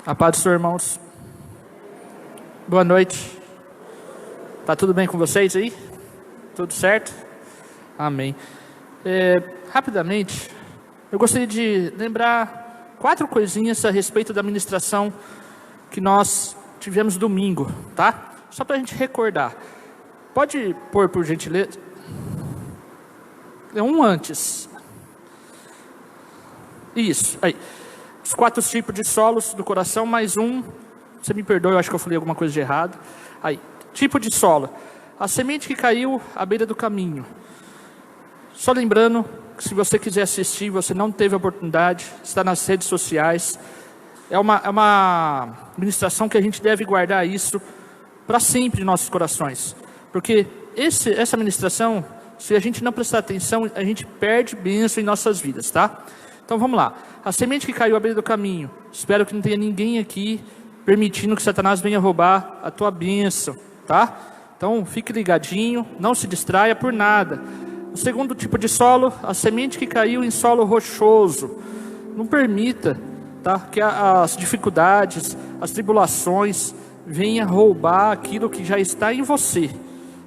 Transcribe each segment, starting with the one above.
A paz do Senhor, irmãos. Boa noite. Tá tudo bem com vocês aí? Tudo certo? Amém. Rapidamente, eu gostaria de lembrar 4 coisinhas a respeito da ministração que nós tivemos domingo, tá? Só para a gente recordar. Pode pôr, por gentileza? Um antes. Isso, aí. Os 4 tipos de solos do coração, mais um. Você me perdoa, eu acho que eu falei alguma coisa de errado. Aí, tipo de solo. A semente que caiu à beira do caminho. Só lembrando que se você quiser assistir, você não teve a oportunidade, está nas redes sociais. É uma ministração que a gente deve guardar isso para sempre em nossos corações. Porque essa ministração, se a gente não prestar atenção, a gente perde bênção em nossas vidas, tá? Então vamos lá. A semente que caiu à beira do caminho. Espero que não tenha ninguém aqui permitindo que Satanás venha roubar a tua bênção, tá? Então fique ligadinho, não se distraia por nada. O segundo tipo de solo, a semente que caiu em solo rochoso. Não permita, tá, que as dificuldades, as tribulações venham roubar aquilo que já está em você,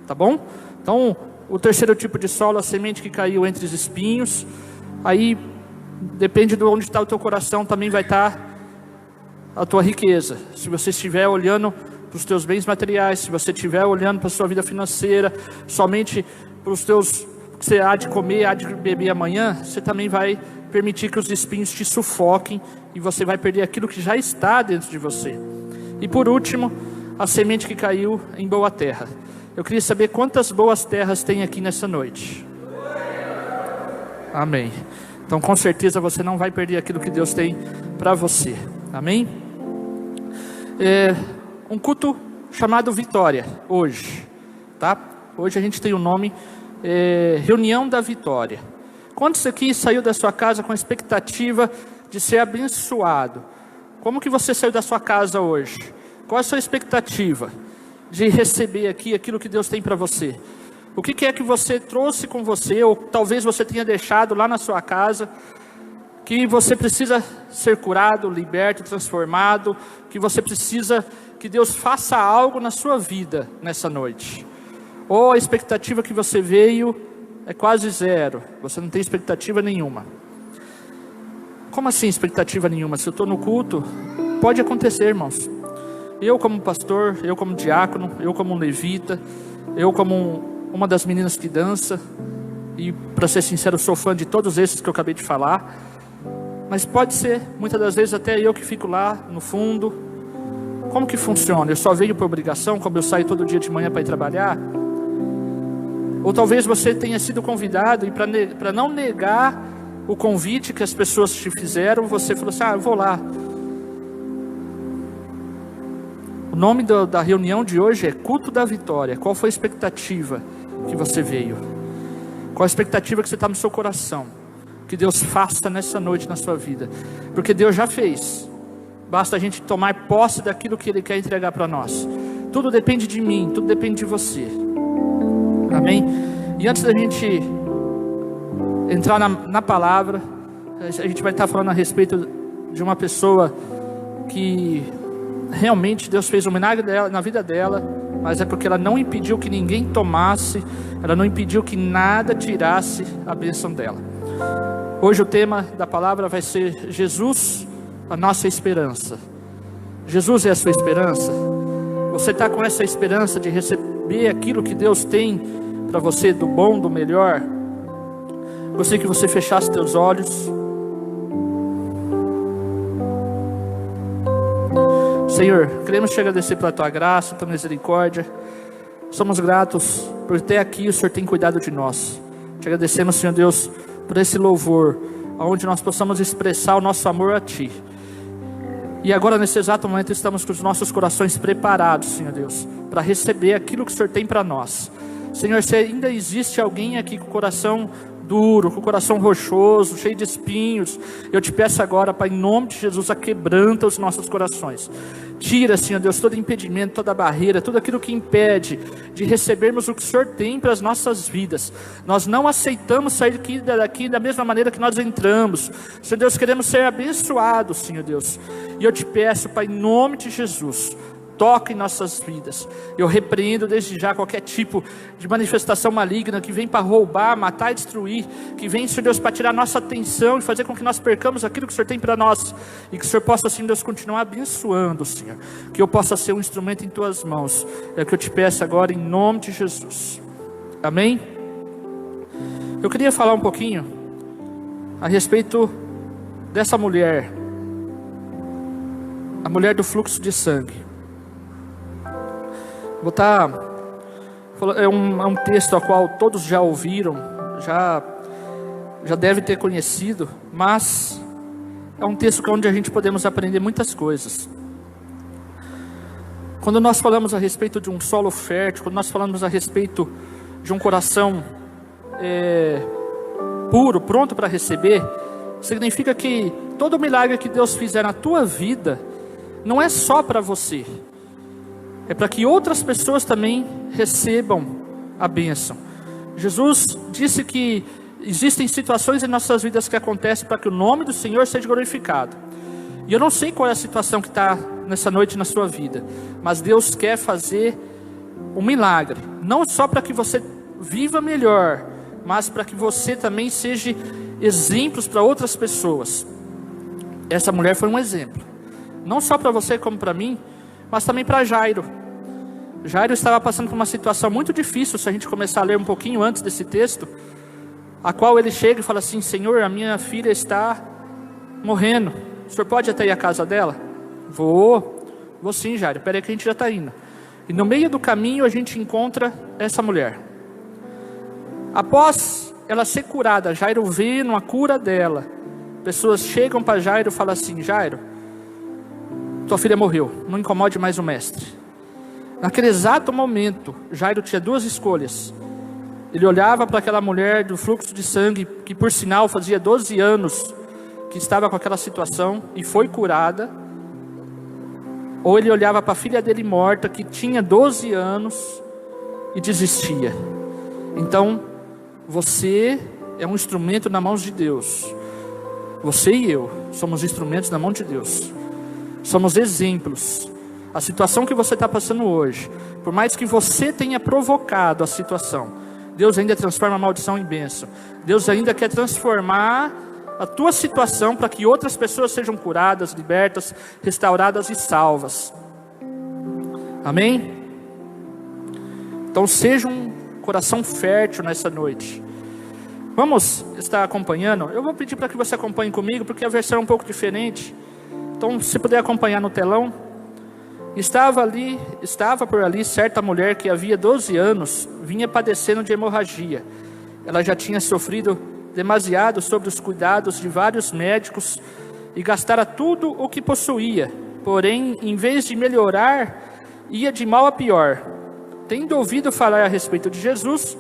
tá bom? Então, o terceiro tipo de solo, a semente que caiu entre os espinhos. Aí, depende de onde está o teu coração, também vai estar a tua riqueza. Se você estiver olhando para os teus bens materiais, se você estiver olhando para a sua vida financeira, somente para os teus, que você há de comer, há de beber amanhã, você também vai permitir que os espinhos te sufoquem e você vai perder aquilo que já está dentro de você. E por último, a semente que caiu em boa terra. Eu queria saber quantas boas terras tem aqui nessa noite. Amém. Então com certeza você não vai perder aquilo que Deus tem para você. Amém? Um culto chamado Vitória, hoje, tá? Hoje a gente tem o nome Reunião da Vitória. Quantos aqui saiu da sua casa com a expectativa de ser abençoado? Como que você saiu da sua casa hoje? Qual é a sua expectativa de receber aqui aquilo que Deus tem para você? O que é que você trouxe com você, ou talvez você tenha deixado lá na sua casa, que você precisa ser curado, liberto, transformado, que você precisa que Deus faça algo na sua vida nessa noite? Ou a expectativa que você veio é quase zero, você não tem expectativa nenhuma? Como assim expectativa nenhuma? Se eu estou no culto, pode acontecer, irmãos. Eu como pastor, eu como diácono, eu como levita, eu como uma das meninas que dança, e para ser sincero, eu sou fã de todos esses que eu acabei de falar, mas pode ser, muitas das vezes até eu que fico lá no fundo. Como que funciona? Eu só venho por obrigação, como eu saio todo dia de manhã para ir trabalhar? Ou talvez você tenha sido convidado, e para não negar o convite que as pessoas te fizeram, você falou assim: eu vou lá. O nome da reunião de hoje é Culto da Vitória. Qual foi a expectativa que você veio? Qual a expectativa que você está no seu coração? Que Deus faça nessa noite na sua vida. Porque Deus já fez. Basta a gente tomar posse daquilo que Ele quer entregar para nós. Tudo depende de mim, tudo depende de você. Amém? E antes da gente entrar na palavra, a gente vai estar falando a respeito de uma pessoa que realmente Deus fez um milagre na vida dela, mas é porque ela não impediu que ninguém tomasse, ela não impediu que nada tirasse a bênção dela. Hoje o tema da palavra vai ser Jesus, a nossa esperança. Jesus é a sua esperança? Você está com essa esperança de receber aquilo que Deus tem para você, do bom, do melhor? Gostaria que você fechasse teus olhos. Senhor, queremos te agradecer pela tua graça, tua misericórdia. Somos gratos por ter aqui, o Senhor tem cuidado de nós. Te agradecemos, Senhor Deus, por esse louvor, onde nós possamos expressar o nosso amor a Ti. E agora, nesse exato momento, estamos com os nossos corações preparados, Senhor Deus, para receber aquilo que o Senhor tem para nós. Senhor, se ainda existe alguém aqui com o coração duro, com o coração rochoso, cheio de espinhos. Eu te peço agora, Pai, em nome de Jesus, quebranta os nossos corações. Tira, Senhor Deus, todo impedimento, toda barreira, tudo aquilo que impede de recebermos o que o Senhor tem para as nossas vidas. Nós não aceitamos sair daqui da mesma maneira que nós entramos. Senhor Deus, queremos ser abençoados, Senhor Deus. E eu te peço, Pai, em nome de Jesus, toca em nossas vidas. Eu repreendo desde já qualquer tipo de manifestação maligna que vem para roubar, matar e destruir, que vem, Senhor Deus, para tirar nossa atenção e fazer com que nós percamos aquilo que o Senhor tem para nós, e que o Senhor possa, Senhor Deus, continuar abençoando, Senhor, que eu possa ser um instrumento em Tuas mãos. É o que eu te peço agora em nome de Jesus. Amém? Eu queria falar um pouquinho a respeito dessa mulher, a mulher do fluxo de sangue. Vou estar, é um texto ao qual todos já ouviram, já devem ter conhecido, mas é um texto onde a gente podemos aprender muitas coisas. Quando nós falamos a respeito de um solo fértil, quando nós falamos a respeito de um coração puro, pronto para receber, significa que todo o milagre que Deus fizer na tua vida não é só para você. É para que outras pessoas também recebam a bênção. Jesus disse que existem situações em nossas vidas que acontecem para que o nome do Senhor seja glorificado. E eu não sei qual é a situação que está nessa noite na sua vida, mas Deus quer fazer um milagre. Não só para que você viva melhor, mas para que você também seja exemplos para outras pessoas. Essa mulher foi um exemplo. Não só para você como para mim, mas também para Jairo. Jairo estava passando por uma situação muito difícil, se a gente começar a ler um pouquinho antes desse texto, a qual ele chega e fala assim: Senhor, a minha filha está morrendo, o senhor pode até ir à casa dela? Vou sim, Jairo, espera aí que a gente já está indo. E no meio do caminho a gente encontra essa mulher. Após ela ser curada, Jairo vê a cura dela, pessoas chegam para Jairo e falam assim: Jairo, tua filha morreu, não incomode mais o mestre. Naquele exato momento, Jairo tinha duas escolhas. Ele olhava para aquela mulher do fluxo de sangue, que por sinal fazia 12 anos que estava com aquela situação e foi curada. Ou ele olhava para a filha dele morta, que tinha 12 anos e desistia. Então, você é um instrumento na mão de Deus. Você e eu somos instrumentos na mão de Deus. Somos exemplos. A situação que você está passando hoje, por mais que você tenha provocado a situação, Deus ainda transforma a maldição em bênção. Deus ainda quer transformar a tua situação para que outras pessoas sejam curadas, libertas, restauradas e salvas. Amém? Então seja um coração fértil nessa noite. Vamos estar acompanhando? Eu vou pedir para que você acompanhe comigo, porque a versão é um pouco diferente. Então, se puder acompanhar no telão. Estava por ali certa mulher que havia 12 anos vinha padecendo de hemorragia. Ela já tinha sofrido demasiado sobre os cuidados de vários médicos e gastara tudo o que possuía. Porém, em vez de melhorar, ia de mal a pior. Tendo ouvido falar a respeito de Jesus,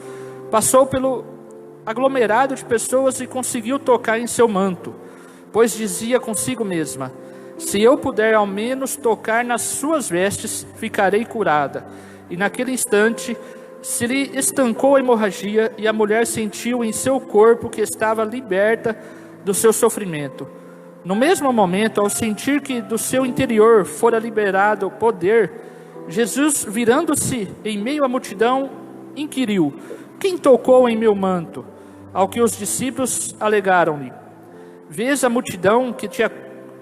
passou pelo aglomerado de pessoas e conseguiu tocar em seu manto, pois dizia consigo mesma: se eu puder ao menos tocar nas suas vestes, ficarei curada. E naquele instante se lhe estancou a hemorragia, e a mulher sentiu em seu corpo que estava liberta do seu sofrimento. No mesmo momento, ao sentir que do seu interior fora liberado o poder, Jesus, virando-se em meio à multidão, inquiriu: quem tocou em meu manto? Ao que os discípulos alegaram-lhe: vês a multidão que te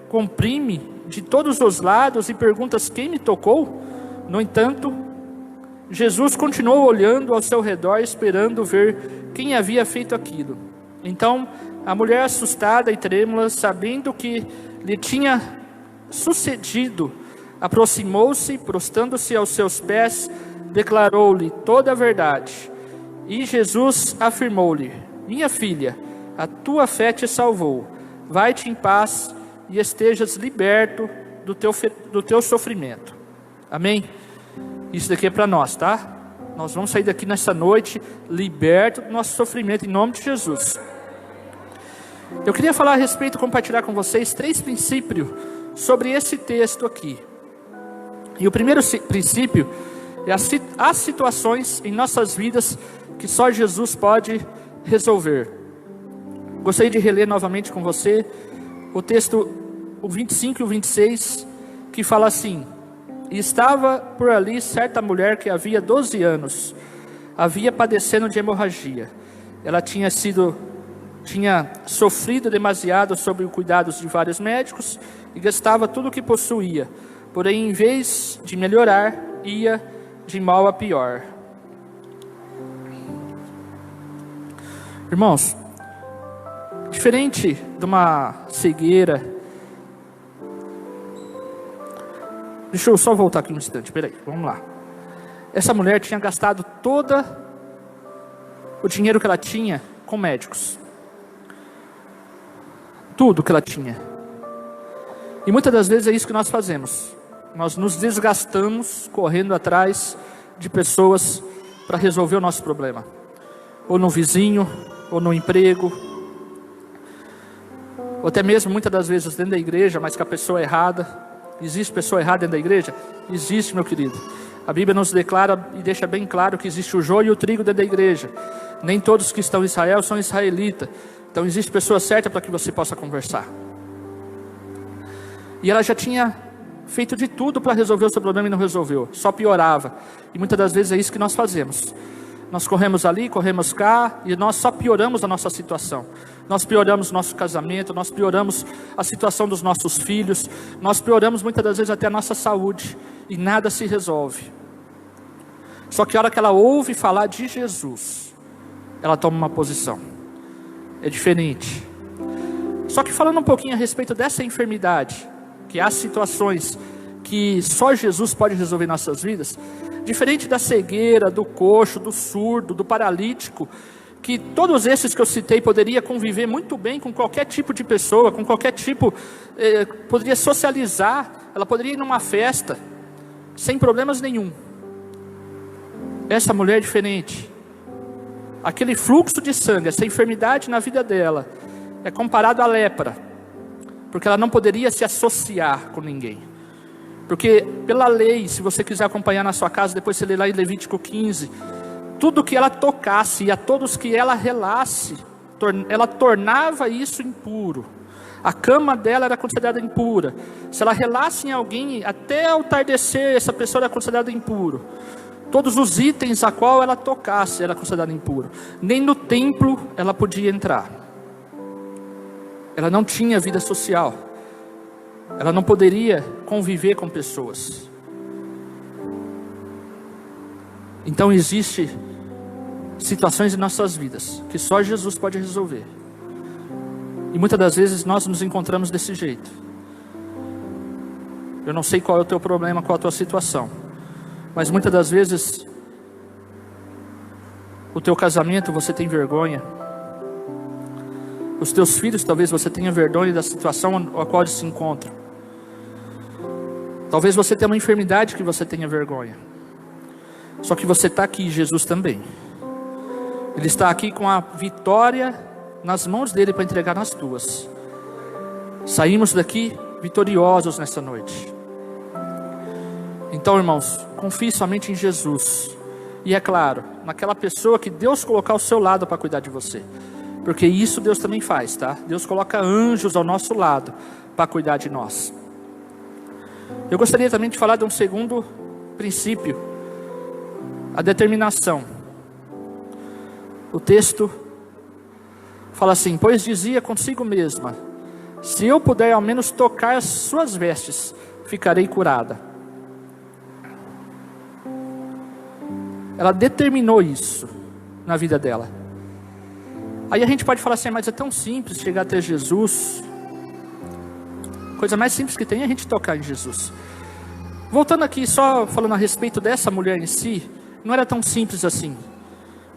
comprime de todos os lados e perguntas: quem me tocou? No entanto, Jesus continuou olhando ao seu redor, esperando ver quem havia feito aquilo. Então, a mulher, assustada e trêmula, sabendo o que lhe tinha sucedido, aproximou-se, prostrando-se aos seus pés, declarou-lhe toda a verdade. E Jesus afirmou-lhe: minha filha, a tua fé te salvou. Vai-te em paz e estejas liberto do teu sofrimento. Amém? Isso daqui é para nós, tá? Nós vamos sair daqui nessa noite libertos do nosso sofrimento, em nome de Jesus. Eu queria falar a respeito, compartilhar com vocês 3 princípios sobre esse texto aqui. E o primeiro princípio é as situações em nossas vidas que só Jesus pode resolver. Gostaria de reler novamente com você o texto, o 25 e o 26, que fala assim: e estava por ali certa mulher que havia 12 anos, havia padecendo de hemorragia. Ela tinha sofrido demasiado sob os cuidados de vários médicos e gastava tudo o que possuía. Porém, em vez de melhorar, ia de mal a pior. Irmãos, diferente de uma cegueira. Deixa eu só voltar aqui um instante, peraí, vamos lá. Essa mulher tinha gastado todo o dinheiro que ela tinha com médicos. Tudo que ela tinha. E muitas das vezes é isso que nós fazemos. Nós nos desgastamos correndo atrás de pessoas para resolver o nosso problema. Ou no vizinho, ou no emprego. Ou até mesmo muitas das vezes dentro da igreja, mas com a pessoa errada. Existe pessoa errada dentro da igreja? Existe, meu querido. A Bíblia nos declara e deixa bem claro que existe o joio e o trigo dentro da igreja. Nem todos que estão em Israel são israelitas. Então existe pessoa certa para que você possa conversar. E ela já tinha feito de tudo para resolver o seu problema e não resolveu. Só piorava. E muitas das vezes é isso que nós fazemos. Nós corremos ali, corremos cá, e nós só pioramos a nossa situação. Nós pioramos nosso casamento, nós pioramos a situação dos nossos filhos, nós pioramos muitas das vezes até a nossa saúde, e nada se resolve. Só que a hora que ela ouve falar de Jesus, ela toma uma posição. É diferente. Só que falando um pouquinho a respeito dessa enfermidade, que há situações que só Jesus pode resolver em nossas vidas, diferente da cegueira, do coxo, do surdo, do paralítico, que todos esses que eu citei poderia conviver muito bem com qualquer tipo de pessoa, com qualquer tipo, poderia socializar, ela poderia ir numa festa, sem problemas nenhum. Essa mulher é diferente. Aquele fluxo de sangue, essa enfermidade na vida dela, é comparado à lepra, porque ela não poderia se associar com ninguém. Porque pela lei, se você quiser acompanhar na sua casa, depois você lê lá em Levítico 15, tudo que ela tocasse e a todos que ela relasse, ela tornava isso impuro. A cama dela era considerada impura. Se ela relasse em alguém, até o entardecer, essa pessoa era considerada impuro. Todos os itens a qual ela tocasse era considerada impuro. Nem no templo ela podia entrar. Ela não tinha vida social. Ela não poderia conviver com pessoas. Então existe situações em nossas vidas que só Jesus pode resolver. E muitas das vezes nós nos encontramos desse jeito. Eu não sei qual é o teu problema, qual é a tua situação, mas muitas das vezes o teu casamento você tem vergonha. Os teus filhos talvez você tenha vergonha da situação a qual eles se encontram. Talvez você tenha uma enfermidade que você tenha vergonha. Só que você está aqui, Jesus também. Ele está aqui com a vitória nas mãos dele para entregar nas tuas. Saímos daqui vitoriosos nessa noite. Então, irmãos, confie somente em Jesus. E é claro, naquela pessoa que Deus colocar ao seu lado para cuidar de você. Porque isso Deus também faz, tá? Deus coloca anjos ao nosso lado para cuidar de nós. Eu gostaria também de falar de um segundo princípio, a determinação. O texto fala assim: pois dizia consigo mesma, se eu puder ao menos tocar as suas vestes, ficarei curada. Ela determinou isso na vida dela. Aí a gente pode falar assim, mas é tão simples chegar até Jesus. Coisa mais simples que tem é a gente tocar em Jesus. Voltando aqui, só falando a respeito dessa mulher em si, não era tão simples assim.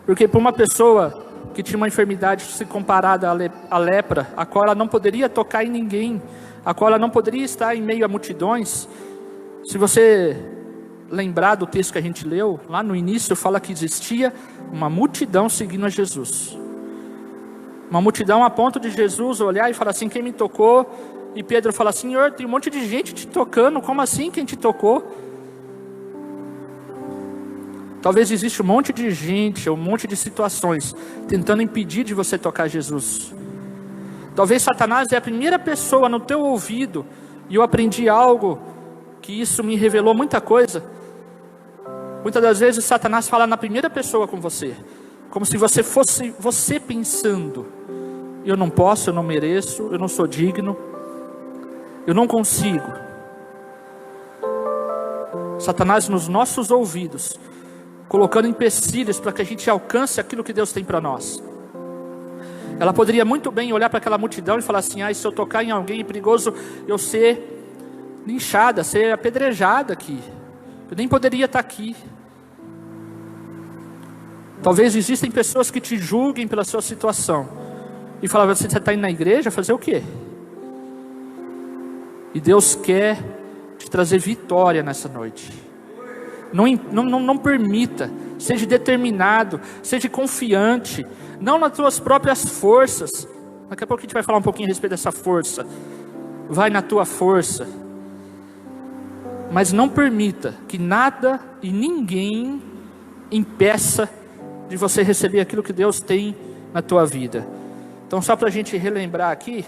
Porque para uma pessoa que tinha uma enfermidade se comparada à lepra, a qual ela não poderia tocar em ninguém, a qual ela não poderia estar em meio a multidões, se você lembrar do texto que a gente leu, lá no início fala que existia uma multidão seguindo a Jesus. Uma multidão a ponto de Jesus olhar e falar assim, quem me tocou? E Pedro fala, Senhor, tem um monte de gente te tocando, como assim quem te tocou? Talvez exista um monte de gente, um monte de situações, tentando impedir de você tocar Jesus. Talvez Satanás é a primeira pessoa no teu ouvido, e eu aprendi algo, que isso me revelou muita coisa. Muitas das vezes Satanás fala na primeira pessoa com você, como se você fosse você pensando, eu não posso, eu não mereço, eu não sou digno, eu não consigo. Satanás nos nossos ouvidos, colocando empecilhos para que a gente alcance aquilo que Deus tem para nós. Ela poderia muito bem olhar para aquela multidão e falar assim, se eu tocar em alguém é perigoso eu ser linchada, ser apedrejada aqui. Eu nem poderia estar aqui. Talvez existem pessoas que te julguem pela sua situação e falam, você está indo na igreja fazer o quê? E Deus quer te trazer vitória nessa noite. Não permita, seja determinado, seja confiante, não nas tuas próprias forças. Daqui a pouco a gente vai falar um pouquinho a respeito dessa força. Vai na tua força. Mas não permita que nada e ninguém impeça de você receber aquilo que Deus tem na tua vida. Então, só para a gente relembrar aqui,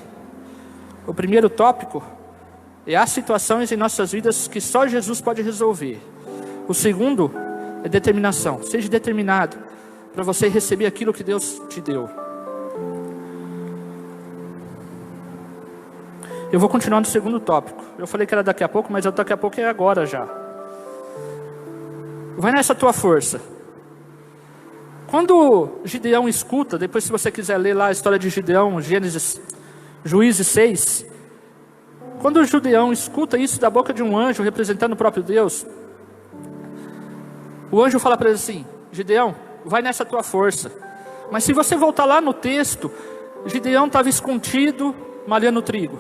o primeiro tópico é as situações em nossas vidas que só Jesus pode resolver. O segundo é determinação. Seja determinado para você receber aquilo que Deus te deu. Eu vou continuar no segundo tópico. Eu falei que era daqui a pouco, mas daqui a pouco é agora já. Vai nessa tua força. Quando Gideão escuta, depois se você quiser ler lá a história de Gideão, Juízes 6. Quando o Gideão escuta isso da boca de um anjo representando o próprio Deus, o anjo fala para ele assim, Gideão, vai nessa tua força. Mas se você voltar lá no texto, Gideão estava escondido malhando trigo.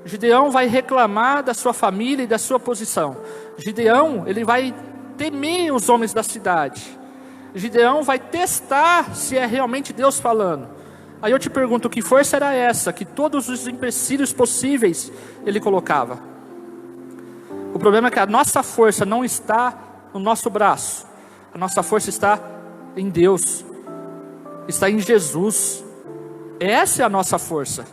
Gideão vai reclamar da sua família e da sua posição. Gideão, ele vai temer os homens da cidade. Gideão vai testar se é realmente Deus falando. Aí eu te pergunto, que força era essa que todos os empecilhos possíveis ele colocava? O problema é que a nossa força não está no nosso braço. A nossa força está em Deus. Está em Jesus. Essa é a nossa força.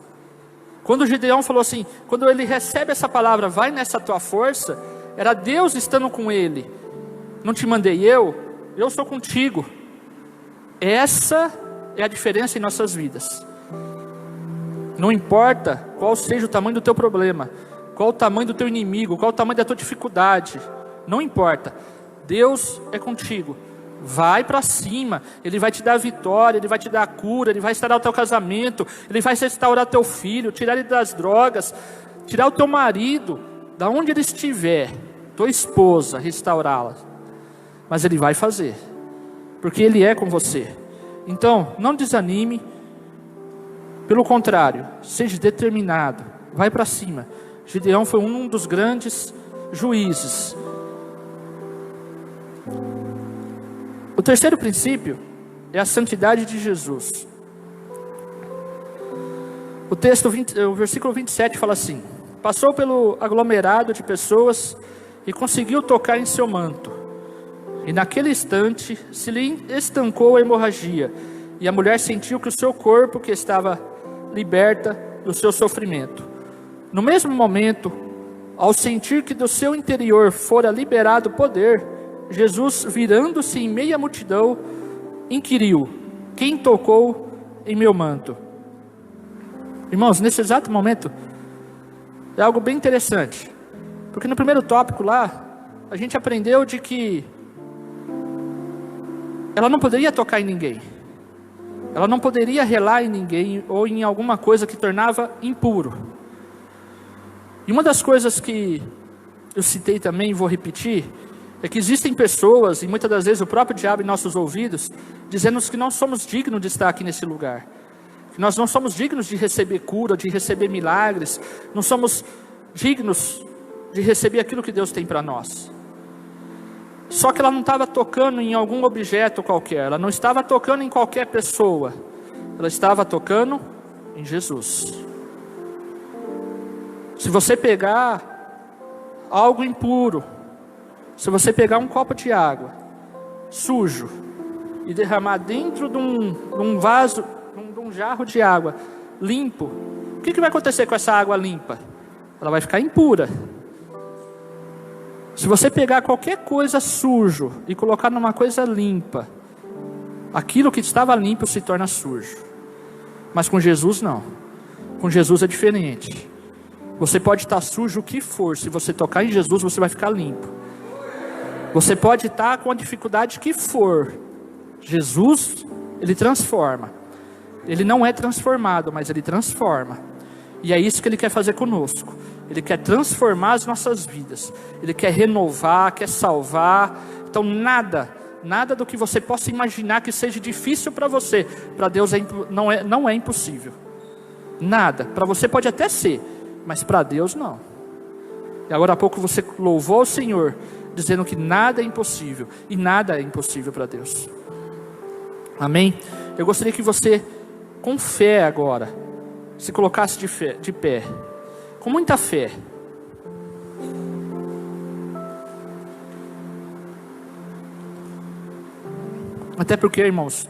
Quando Gideão falou assim, quando ele recebe essa palavra, vai nessa tua força, era Deus estando com ele. Não te mandei eu sou contigo. Essa é a diferença em nossas vidas. Não importa qual seja o tamanho do teu problema, qual o tamanho do teu inimigo, qual o tamanho da tua dificuldade, não importa. Deus é contigo. Vai para cima, Ele vai te dar vitória, Ele vai te dar a cura, Ele vai restaurar o teu casamento, Ele vai restaurar teu filho, tirar ele das drogas, tirar o teu marido, da onde ele estiver, tua esposa, restaurá-la. Mas Ele vai fazer, porque Ele é com você. Então, não desanime, pelo contrário, seja determinado, vai para cima. Gideão foi um dos grandes juízes. O terceiro princípio é a santidade de Jesus. O versículo 27 fala assim: passou pelo aglomerado de pessoas e conseguiu tocar em seu manto. E naquele instante se lhe estancou a hemorragia, e a mulher sentiu que o seu corpo que estava liberta do seu sofrimento. No mesmo momento, ao sentir que do seu interior fora liberado poder, Jesus, virando-se em meia multidão, inquiriu: quem tocou em meu manto? Irmãos, nesse exato momento, é algo bem interessante. Porque no primeiro tópico lá, a gente aprendeu de que ela não poderia tocar em ninguém. Ela não poderia relar em ninguém ou em alguma coisa que tornava impuro. E uma das coisas que eu citei também e vou repetir, é que existem pessoas, e muitas das vezes o próprio diabo em nossos ouvidos, dizendo-nos que não somos dignos de estar aqui nesse lugar. Que nós não somos dignos de receber cura, de receber milagres. Não somos dignos de receber aquilo que Deus tem para nós. Só que ela não estava tocando em algum objeto qualquer, ela não estava tocando em qualquer pessoa, ela estava tocando em Jesus. Se você pegar algo impuro, se você pegar um copo de água sujo e derramar dentro de um vaso, de um jarro de água limpo, o que vai acontecer com essa água limpa? Ela vai ficar impura. Se você pegar qualquer coisa sujo e colocar numa coisa limpa, aquilo que estava limpo se torna sujo. Mas com Jesus não. Com Jesus é diferente. Você pode estar sujo o que for, se você tocar em Jesus você vai ficar limpo. Você pode estar com a dificuldade que for, Jesus, Ele transforma. Ele não é transformado, mas Ele transforma. E é isso que Ele quer fazer conosco. Ele quer transformar as nossas vidas. Ele quer renovar, quer salvar. Então nada do que você possa imaginar que seja difícil para você, para Deus não é impossível. Nada. Para você pode até ser, mas para Deus não. E agora há pouco você louvou o Senhor, dizendo que nada é impossível. E nada é impossível para Deus. Amém? Eu gostaria que você, com fé agora, se colocasse de pé, com muita fé. Até porque, irmãos,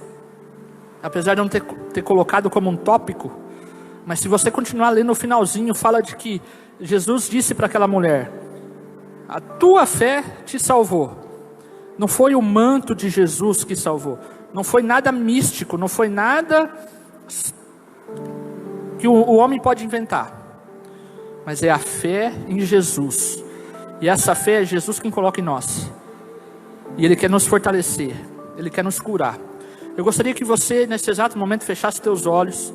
apesar de eu não ter colocado como um tópico, mas se você continuar lendo no finalzinho, fala de que Jesus disse para aquela mulher: a tua fé te salvou. Não foi o manto de Jesus que salvou, não foi nada místico, não foi nada que o homem pode inventar, mas é a fé em Jesus. E essa fé é Jesus quem coloca em nós, e Ele quer nos fortalecer, Ele quer nos curar. Eu gostaria que você nesse exato momento fechasse teus olhos.